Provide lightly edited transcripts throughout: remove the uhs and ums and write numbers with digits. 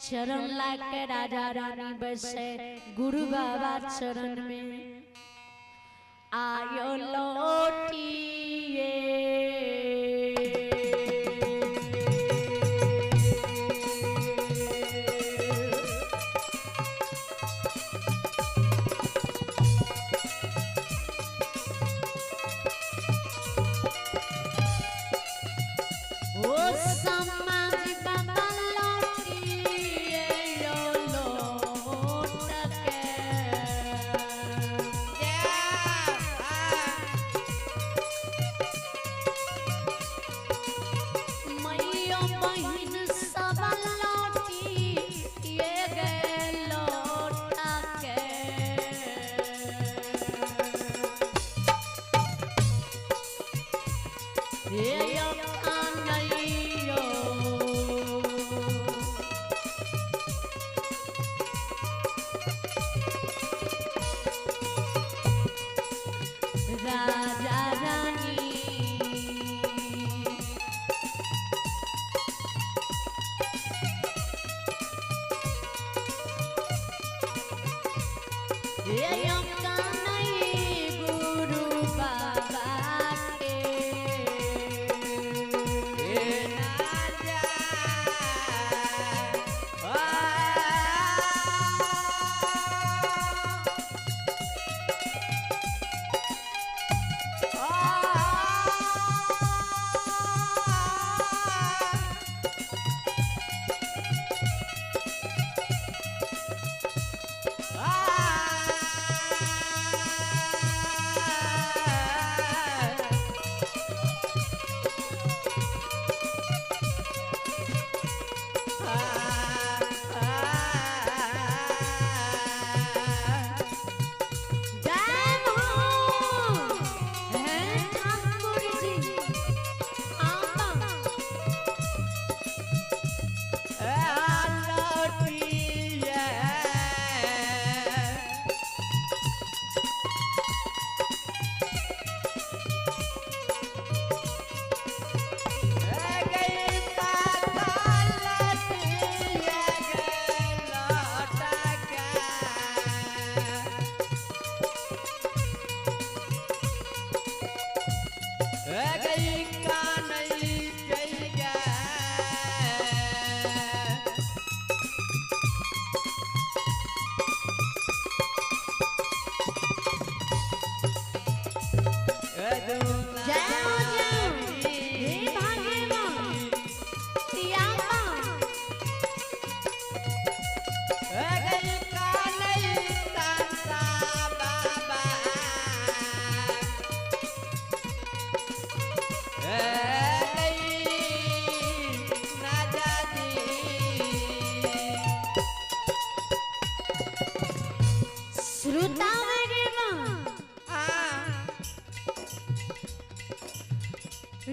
चरण लाके राजा रानी बसे गुरु बाबा चरण में आयो लौटिए राजा रानी गुरु बाबा के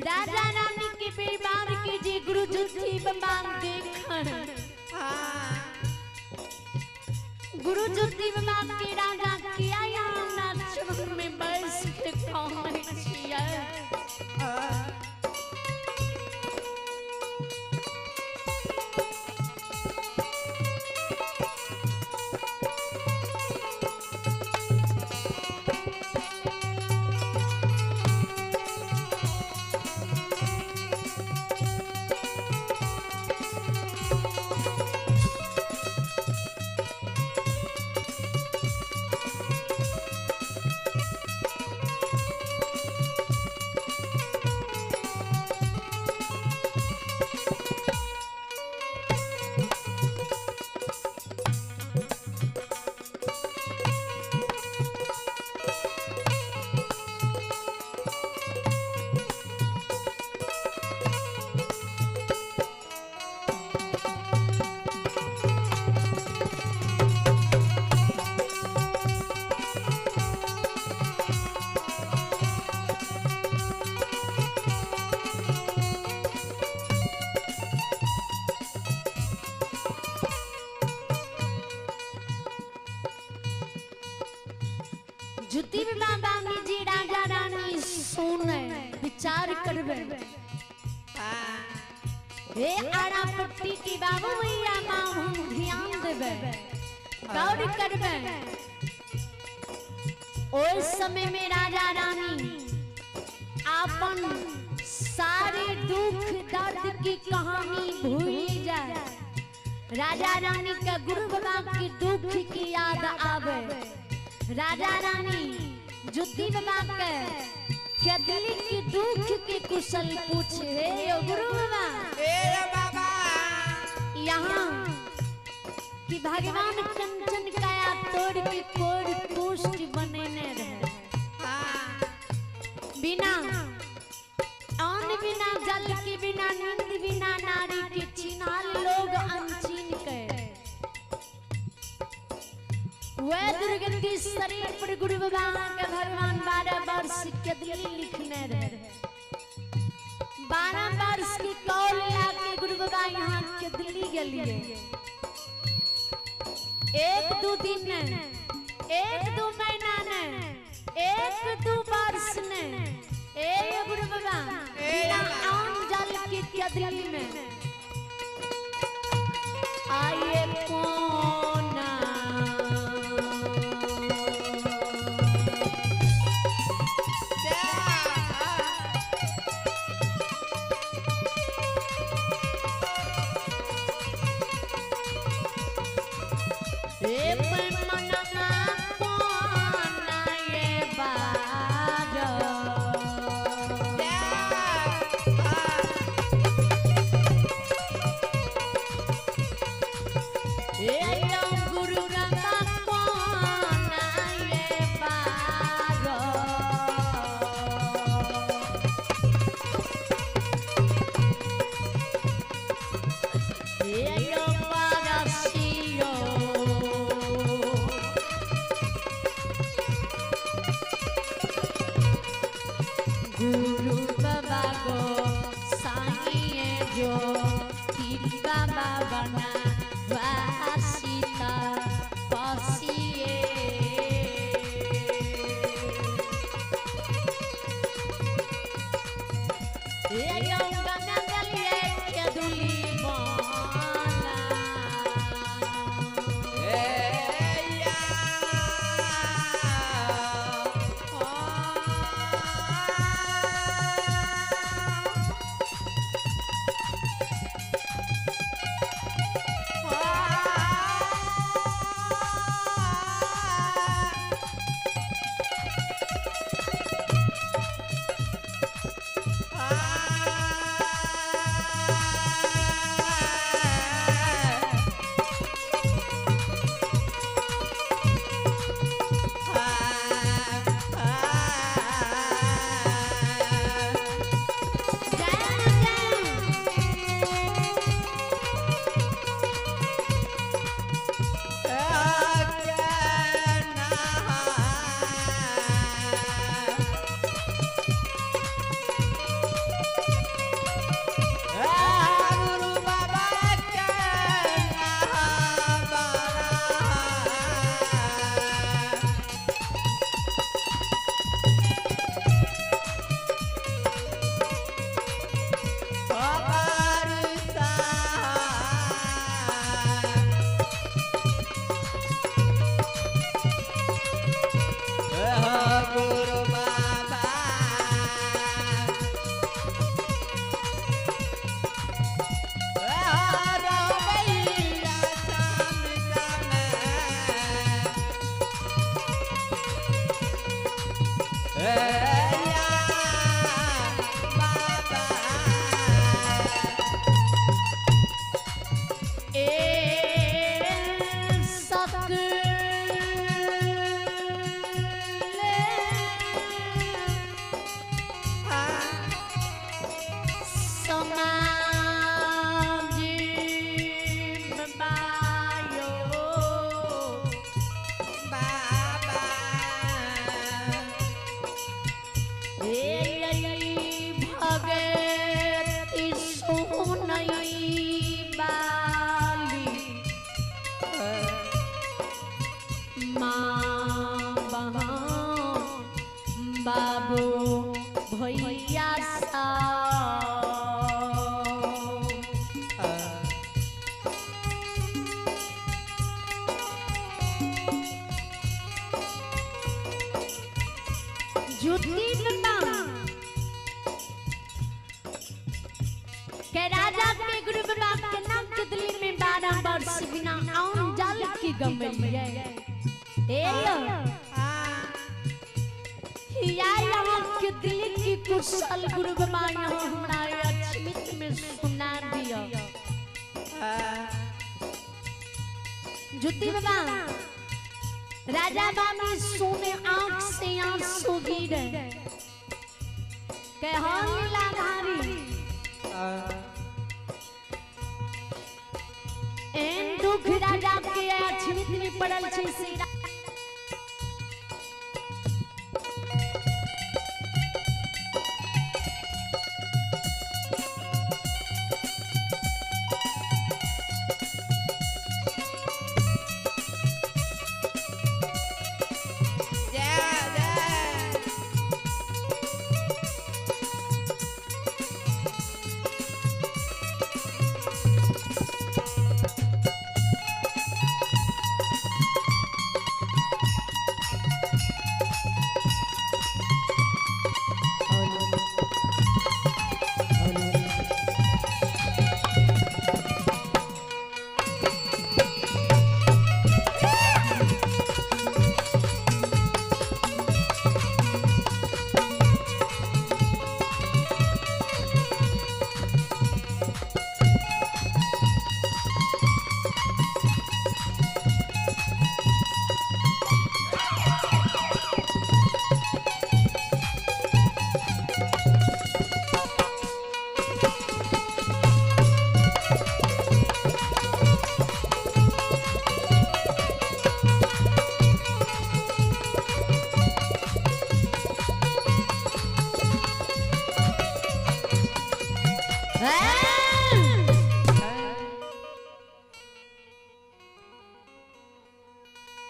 राजा रानी के परिवार के जी गुरु जुत्थी बमान देखन गुरु जुत्थी बमान के राजा किया ना चरण में बैस के कहै छियै जुत्ती बाबा जी राजा रानी सुने विचार करबे हे आड़ा पट्टी की बाबू मैया माँ हम ध्यान देवे गौर करवे। उस समय में राजा रानी अपन सारे दुख दर्द की कहानी भूल जाए। राजा रानी का गुरु बाबा की दुख की याद आवे। राजा रानी जुद्दी बाबा के दिल की दुख के कुशल पूछे। हे गुरु बाबा यहाँ कि भगवान कंचन काया तोड़ के कोर पुष्ट बनेने रहे। बिना अन्न बिना जल के बिना नींद बिना नारी के चिन्हाल लोग अनचीन के वह दुर्गति शरीर पर गुरु बाबा के भगवान 12 वर्ष के दिल लिखने रहे। 12 वर्ष की कौल लाके गुरु बाबा यहाँ के दिल्ली गलिए। 1-2 दिन ने 1-2 महीना ने 1-2 वर्ष ने ए गुरु बाबा बिना अन्न जल की दिल्ली में आए कोना गुरु बाबा को साईं जो तीर बाबा बना वासीता पसिए ये गंगा गलिए के दुली बना बाबू भैया सा जुती बता के राजा के गुरु बाबा के नाम के दिल्ली में 12 वर्ष बिना आउन जल की गमलिए ए या यहाँ के दिल्ली की कुशल गुरु बाबा यहाँ हमारे अछमित में सुना दिया जुती बाबा राजा बाबा सोने आंख से आंसू गिरे के लीला धारी एन दुख राजा के अछमित में पड़ल छै से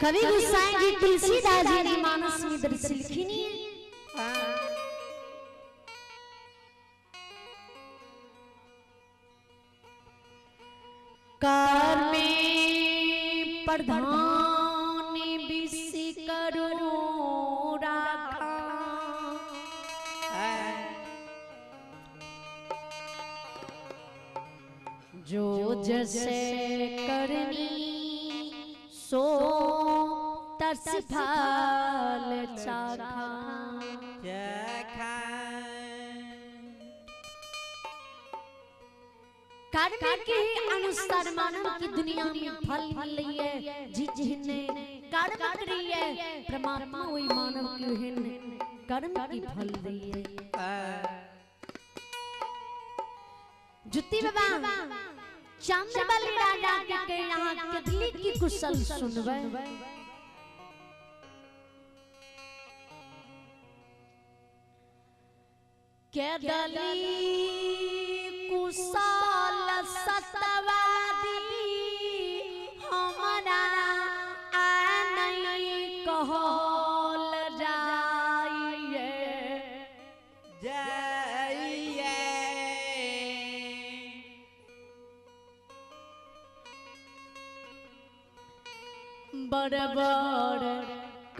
कवि गोसाई जी तुलसीदास जी ने मानस में दर्श लिखी कार में प्रधान विषि करो राखा जो जैसे करनी सो तरस फल चाखा कर्म के अनुसार मानव की दुनिया में फल मिल रही है जिसने कर्म करी है परमात्मा वही मानव की कर्म की फल रही है जुत्ती बाबा चंद्रबली राजा के यहाँ कदली की कुशल सुनवे कदली कुशल सतवादी हमारा आनई कहल जाइए बरबर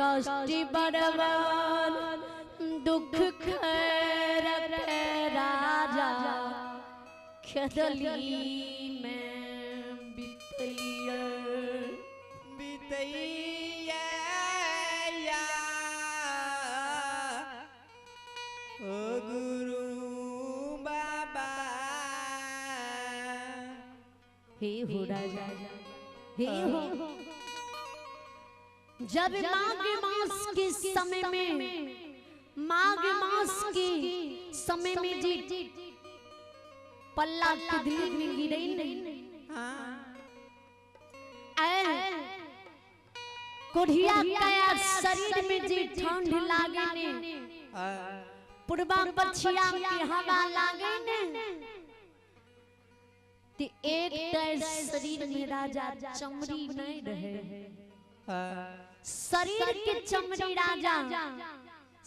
कष्ट बरबर दुख खैर राजा कदली में बितैया ओ गुरु बाबा हे हो राजा हे हो जब माघ मास के समय में माघ मास के समय में जी पल्ला कदली में गिरे नहीं कोढ़िया काया शरीर में जी ठंड लागे ने पूर्वा पछिया के हवा लागे ने ते एक शरीर में राजा चमड़ी नहीं रहे शरीर के चमड़ी राजा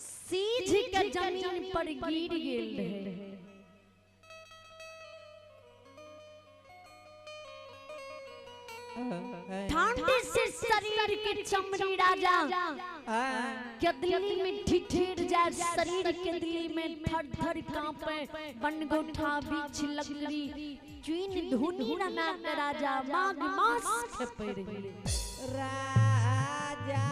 सीध के जमीन पर गिर गेल रहे ठंड से शरीर के चमड़ी राजा के दिल्ली में ठिठुर जाए, शरीर के दिल्ली में थर थर कांपे, बनगोठा बीच लकड़ी चुइन धुनी रमा के राजा माघ मास के पड़े राजा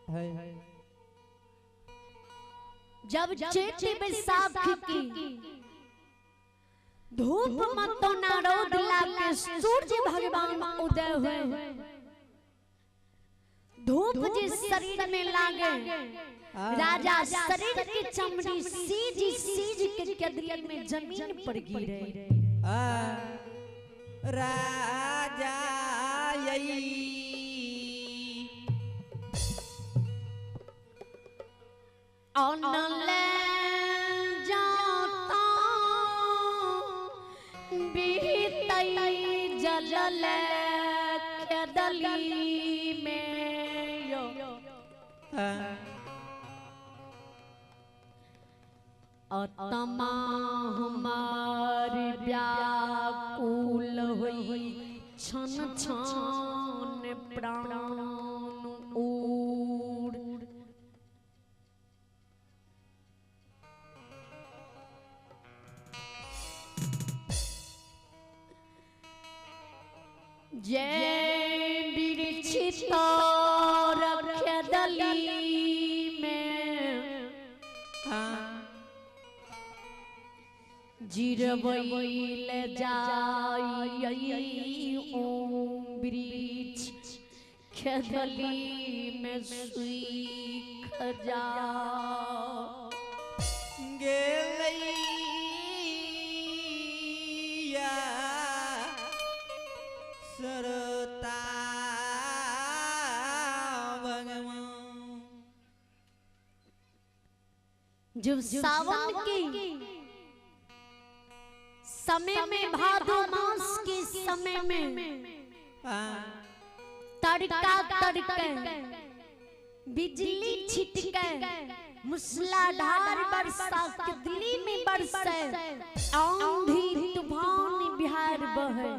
है जब चैत बैसाख की धूप मतो ना रौद लागे सूर्य भगवान उदय हुए, धूप जिस शरीर में लागे राजा शरीर की चमड़ी सीज सीज के कदरी में जमीन पर गिरे। राजा यही अनले जाता बीतई जलल कदली में यो अतमा हमार व्याकुल होई छन छन प्राण उड़ जय बिरछित रखदली में जिरवैल जाई ओम वृक्ष खेदली में सूख जा गेलैया सरता भगवान। जब सावन के समय में भादो मास के समय में तड़का तड़के बिजली छिटके मूसलाधार वर्षा के दिल्ली में बरसे आंधी तूफान बिहार बहे।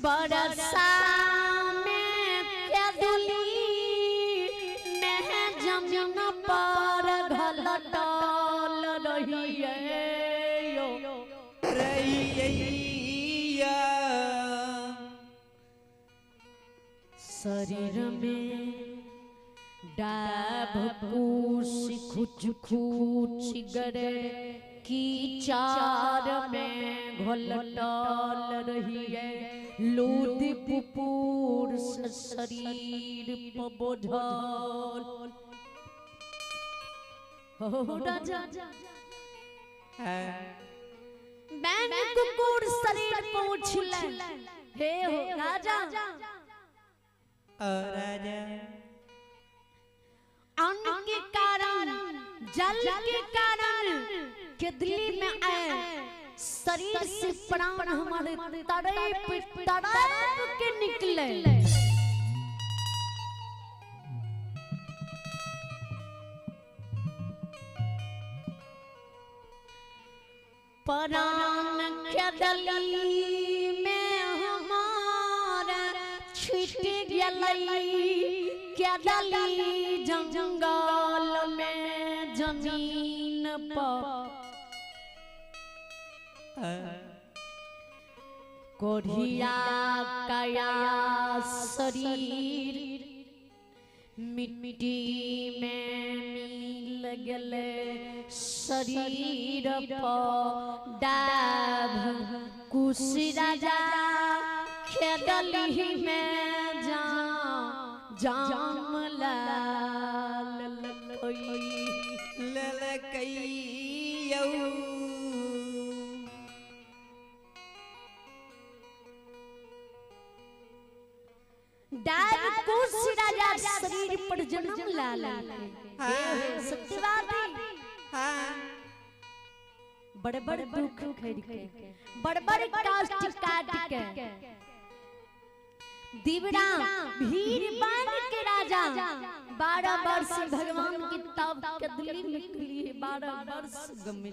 बरसा में कदली में जमीन पर घलटल रहिए रहिया शरीर में डाब कुछ खुच खुच गरे की चार में घलटल रहिए लोद पुपुर शरीर पबोझल हो राजा बैन कुकुर शरीर पहुँचले हे हो राजा राजा अन्न के कारण जल के कारण के दिल्ली में आए शरीर से प्राण हमारे तड़प तड़प के निकले। प्राण के दिल्ली में हमारा छिट गई के दिल्ली जंगल में जमीन पर कोढ़िया काया शरीर मिट्टी में मिल गले शरीर पर डाब कुछ राजा खेदली में जाम लाल ललकैयौ डाब कुछ राजा शरीर पर जन्म लाल सत्यवादी बड़े बड़े दुख खड़ के बड़े बड़े कष्ट काट के दिवरा भीड़ बन के राजा 12 वर्ष भगवान की तब के दिल्ली में लिए 12 वर्ष गमे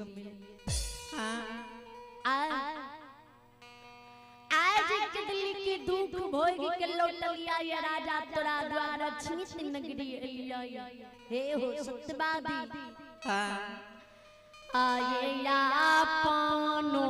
आज के दिल्ली के दुख भोग के लौटलिया या राजा तोरा द्वारा छित नगरी अलिया हे हो सत्यवादी आये या पानो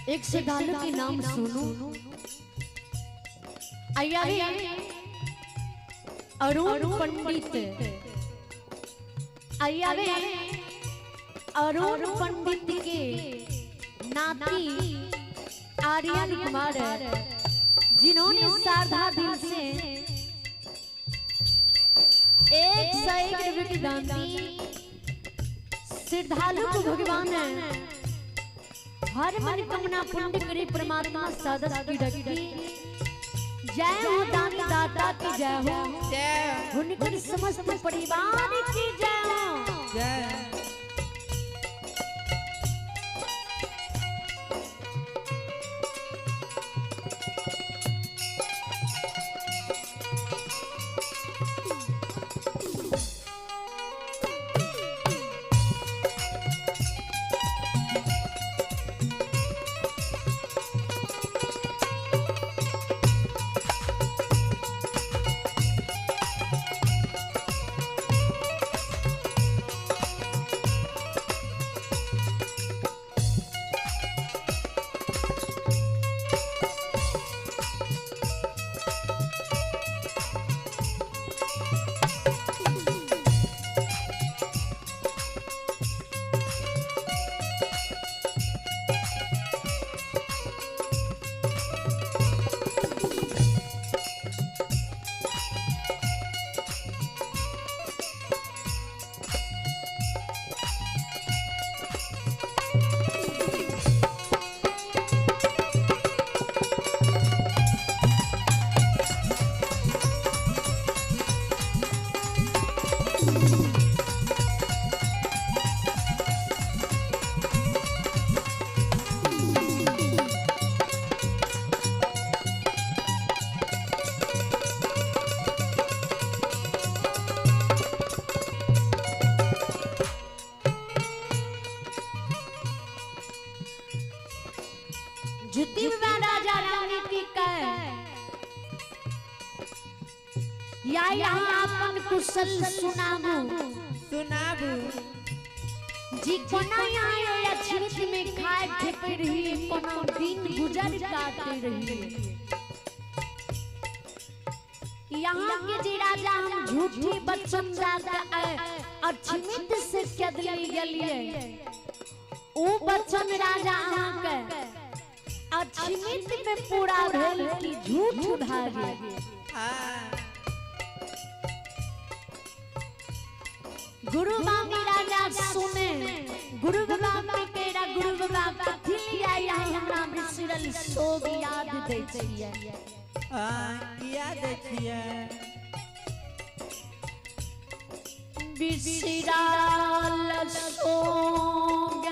एक श्रद्धालु के नाम सुनो अय्यारी अरुण पंडित अय्यारी अरुण पंडित के नाती आर्यन कुमार जिन्होंने साधा दिल से 101 रुपए की दान दी। श्रद्धालु को भगवान हर मनोकामना पूर्ण करे परमात्मा सदस्य की रखी। जय हो दानी दाता की जय हो, उनके समस्त परिवार की जय हो। जय जुती बाबा राजा रानी की कह या यहाँ अपन कुशल सुनाबू सुनाबू जी कोना आयो या छित में खाए खेपे रही कोनो दिन गुजर काटे रही यहाँ के जी राजा हम झूठी बच्चन जाकर अछमित से कदली गलिए ओ बच्चन राजा अहाँ के अछमित में पूरा भेल की झूठ भागे गुरु बाबा राजा सुने गुरु बाबा केरा गुरु बाबा कथी लिया यहाँ हमरा बिसरल सोग याद दै छियै याद छियै बिसरल सोग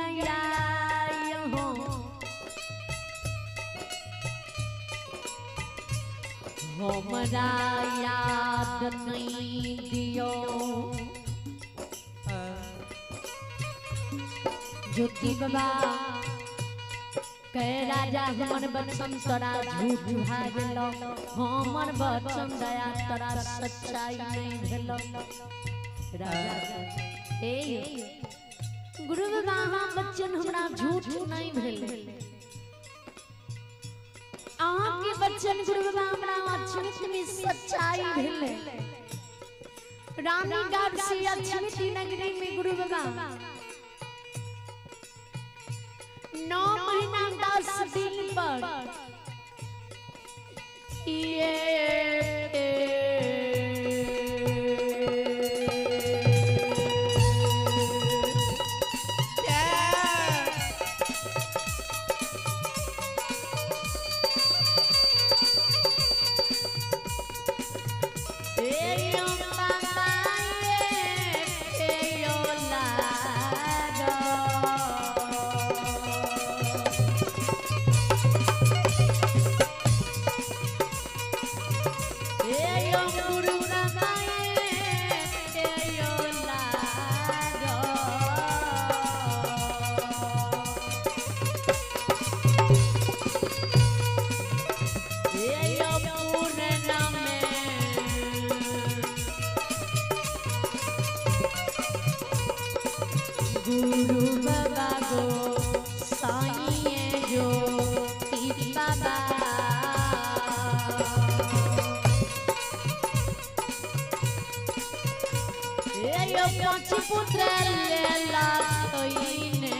हमरा याद नहीं दियो ज्योति बाबा कह राजा हमर बचन तोरा झूठ भागलो हमर बचन दया तोरा सच्चाई नहीं भेलो राजा ए गुरु बाबा हम बचन हमरा झूठ नहीं भेल अहाँ के बचन गुरु बाबा हमरा अछमित में सच्चाई भेल रानीगढ़ से अछमित नगरी में गुरु बाबा 9 महीना 10 दिन पर गुरु बाबा गो साईं जो ती बाबा ए यो पांच पुत्र लेला तोइने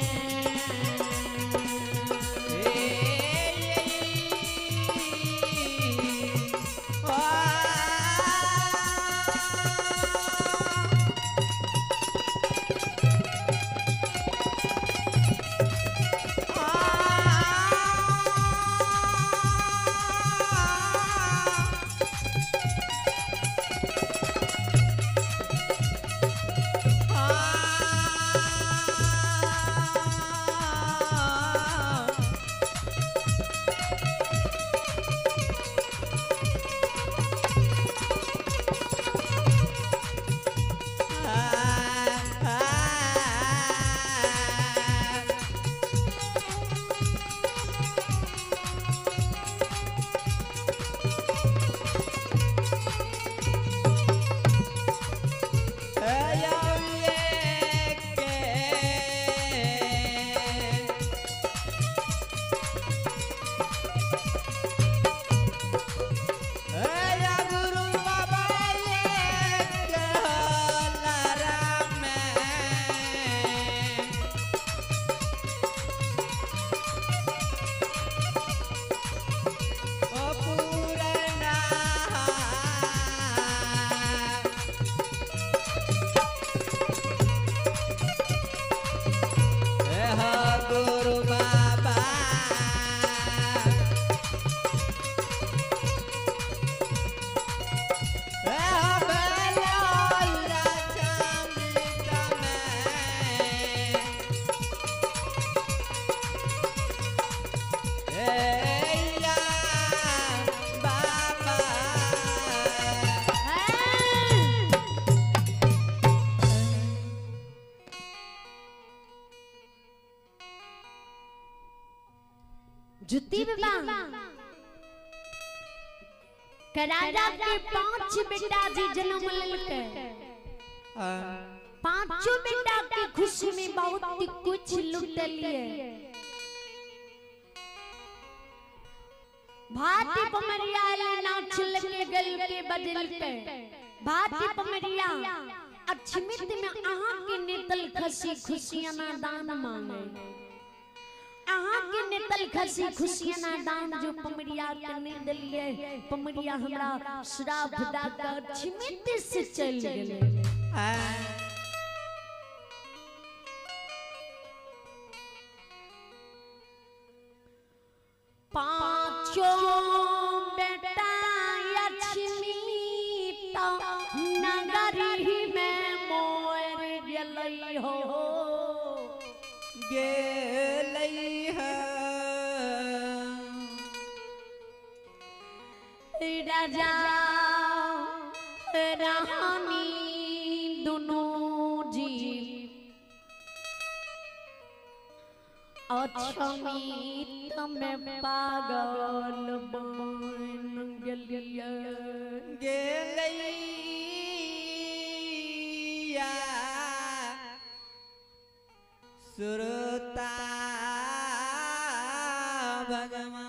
जुती बाबा के राजा के 5 बेटा जी जन्म लेलके। पांचों बेटा की खुशी में बहुत कुछ लुटलिए। भाती पमरिया ले नाच लगे गल के बदल पे। भाती पमरिया अक्षमित में आहा के नेतल खसी खुशियां ना दान मांगे। आहा के नेतल खसी खुशियां ना दान जो पमरिया करने दलिए। पमरिया हमरा श्राप दाता अक्षमित से चल गेले। पांचों बेटा अक्षमित नगरी में मोर गेलई हो। गेलई है राजा रानी दोनों जी अक्षमित में पागल बन गेलिए। गेलैया सुरता भगवान।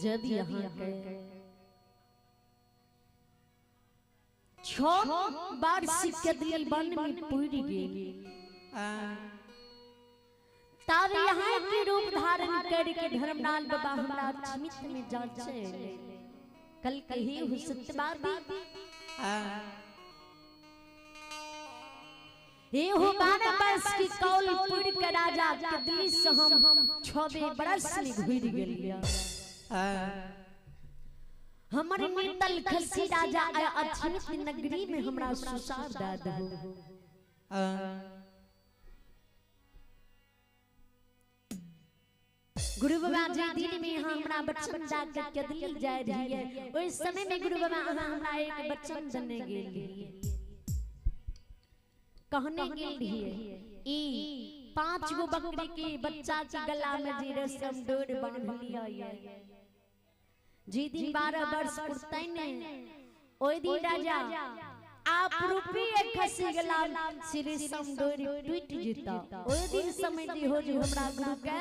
जब यहाँ के 6 बार सिकदली बन में पूरी गेली। तब यहाँ के रूप धारण करके धर्मलाल बाबा हमरा अक्षमित में जाचे। कल कही हो सत्यवादी ये हो 12 वर्ष की कौल पूरी के राजा के दिल से हम 6 बरस में घुर गेलिया। हमर नेतल खसी राजा अक्षमित नगरी में हमरा सुसार दाद हो। गुरु बाबा जी दिन में यहाँ हमरा बच्चन जाकर के दिल जाय रही है। उस समय में गुरु बाबा हमरा एक बच्चन देने गेल रहिए। कहने गेल रहिए ई 5 गो बकरी के बच्चा के गला में जी रेशम डोर बांध लिया है। जी दिन 12 वर्ष पुरतै ने ओई दिन राजा आप रुपये खसी गला श्री समडोरी टूट जीता। ओई दिन समय जी हो जी हमरा गुरु के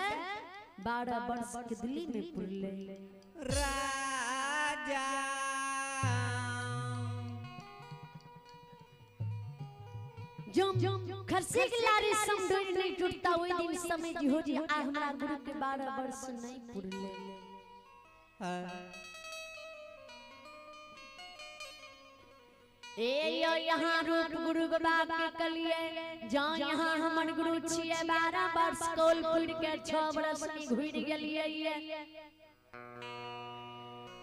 12 वर्ष के दिल्ली में पुरले। राजा जम खसी गला रे समडोरी नहीं टूटता। ओई दिन समय जी हो जी आ हमरा गुरु के 12 वर्ष नहीं पुरले। ए यो यहाँ रूप गुरु बाबा के कलिए जहाँ यहाँ हमर गुरु छिए 12 वर्ष कोल पूर के 6 बरस में घुर गेलिए।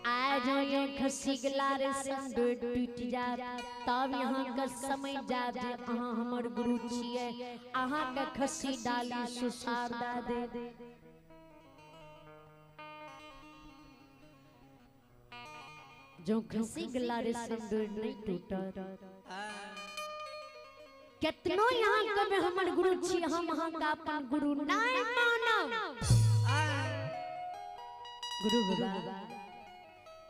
आज ये खसी गला रे संडो टूट जा तब यहाँ का समय जा जे अहाँ हमर गुरु छिए अहाँ के खसी डाली सुसार दा दे। जो खसी गला रे सिंदूर नहीं टूटा। कितनो यहाँ कब हमर गुरु छी हम यहाँ का अपन गुरु नहीं मानो। गुरु बाबा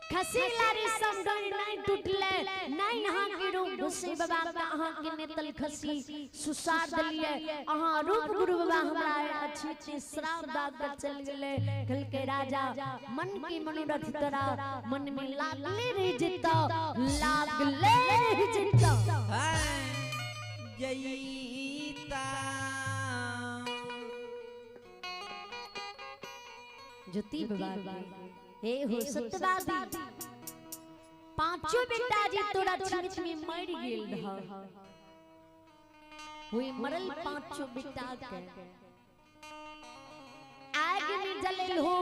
खसी गला रे सिंदूर नहीं टूटले नहीं यहाँ के रूप घुसे बाबा का अहाँ के नेतल खसी सुसार दलिए। अहाँ रूप गुरु बाबा हमरा अच्छी श्राप दाग चल गेले। कल के राजा मन की मनोरथ तोरा मन में लागले रह जिता लागले रह जिता। जयीता ज्योति बाबा हे हो सत्यवादी 5 बेटा जी तोरा छिमित में मर गेल रह। हुई मरल 5 बेटा के आग में जलल हो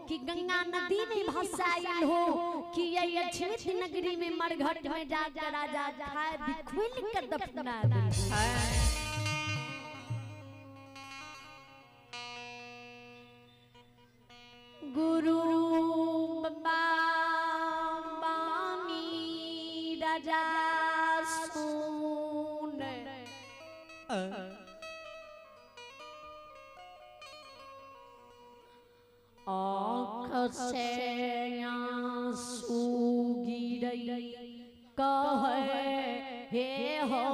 कि गंगा नदी में भसाइल हो कि ये अक्षमित नगरी में मरघट में जाकर राजा खाए बिखुल कर दफना दे। गुरु बाबा बानी राजा सुन आँख से आंसू गिरई कहे हे हो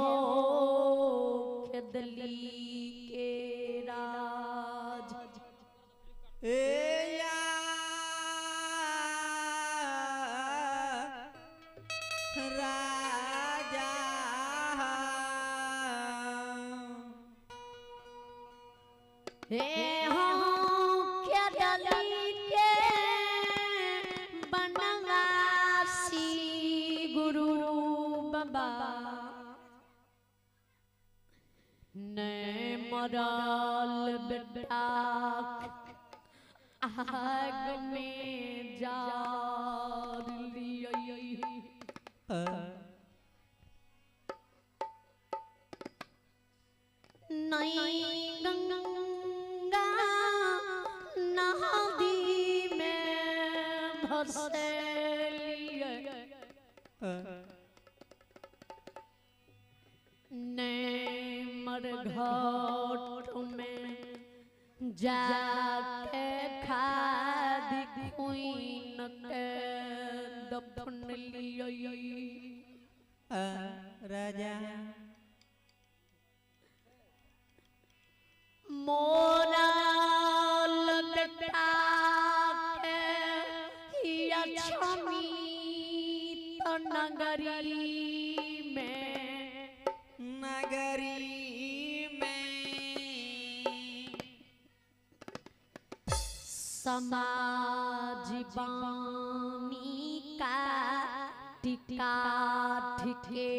खेदली के राज ए या राजा हे हो खेदली के बनवासी गुरु बाबा ने मरल बेटा आग में जार लियई नई गंगा नदी में भसे ने मरघट में जाके खादी कुइन के दफन लियई राजा मोरा लटका के हिया छमी तो नगरी में समाज बानी का टिका ठिके